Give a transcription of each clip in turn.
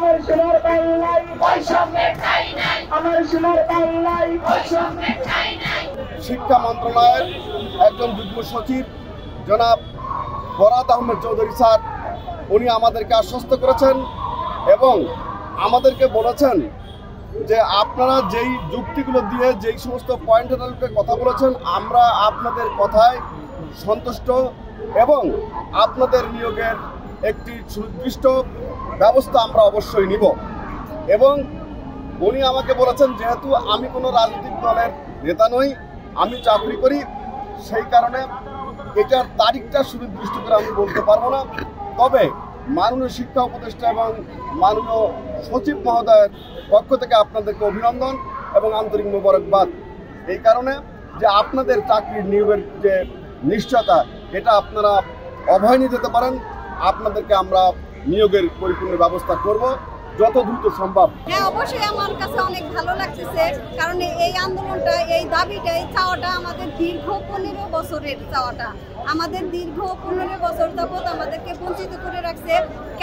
আমার সোনার বাংলায় বৈষম্যের ঠাঁই নাই, আমার সোনার বাংলায় বৈষম্যের ঠাঁই নাই। শিক্ষা মন্ত্রণালয়ের একজন যুগ্ম সচিব জনাব বরাত আহমেদ চৌধুরী স্যার উনি আমাদেরকে আশ্বস্ত করেছেন এবং আমাদেরকে বলেছেন যে আপনারা যেই যুক্তিগুলো দিয়ে যেই সমস্ত পয়েন্টের কথা বলেছেন আমরা আপনাদের কথায় সন্তুষ্ট এবং আপনাদের নিয়োগের একটি সুনির্দিষ্ট ব্যবস্থা আমরা অবশ্যই নিব। এবং উনি আমাকে বলেছেন যেহেতু আমি কোনো রাজনৈতিক দলের নেতা নই, আমি চাকরি করি, সেই কারণে এটার তারিখটা সুনির্দিষ্ট করে আমি বলতে পারবো না। তবে মাননীয় শিক্ষা উপদেষ্টা এবং মাননীয় সচিব মহোদয়ের পক্ষ থেকে আপনাদেরকে অভিনন্দন এবং আন্তরিক মোবারকবাদ, এই কারণে যে আপনাদের চাকরির নিয়োগের যে নিশ্চয়তা এটা আপনারা অভয় নিয়ে যেতে পারেন। আপনাদেরকে আমরা নিয়োগের পরিপূর্ণ ব্যবস্থা করব যত দ্রুত সম্ভব। হ্যাঁ, অবশ্যই আমার কাছে অনেক ভালো লাগতেছে, কারণ এই আন্দোলনটা, এই দাবিটা, এই চাওয়াটা আমাদের দীর্ঘ 15 বছরের চাওয়াটা। আমাদের দীর্ঘ 15 বছর যাবৎ আমাদেরকে বঞ্চিত করে রাখছে।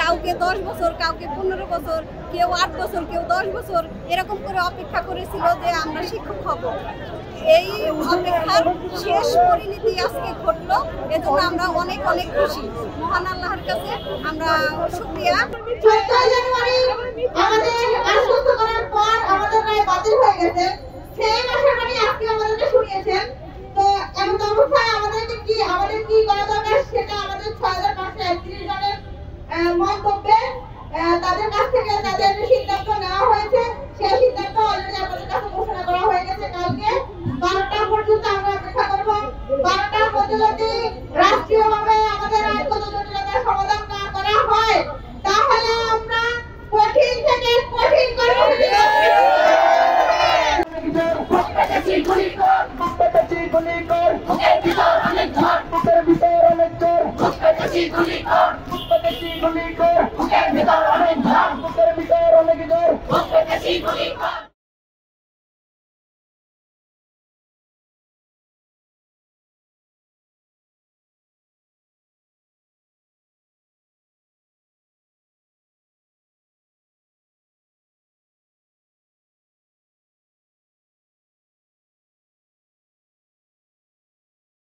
কাউকে 10 বছর, কাউকে 15 বছর, কেউ 8 বছর, কেউ 10 বছর এরকম করে অপেক্ষা করেছিল যে আমরা শিক্ষক হব। এই অপেক্ষার শেষ পরিণতি আজকে ঘটলো, এজন্য আমরা অনেক অনেক খুশি। মহান আল্লাহর কাছে আমরা শুকরিয়া। 14 জানুয়ারি আমাদের আশ্বস্ত করার পর আমাদের রায় বাতিল হয়ে গেছে। সেই মাসের মানে আজকে আমাদেরকে শুনিয়েছেন। তো এমন অবস্থায় আমাদের কি করা দরকার সেটা আমাদের 6531 জনের মন্তব্যে তাদের কাছ থেকে তাদের সিদ্ধান্ত নেওয়া হয়েছে। সেই সিদ্ধান্ত অলরেডি আমাদের কাছে ঘোষণা করা হয়ে গেছে। কালকে 12টা পর্যন্ত আমরা অপেক্ষা করব। 12টার মধ্যে যদি রাষ্ট্রীয়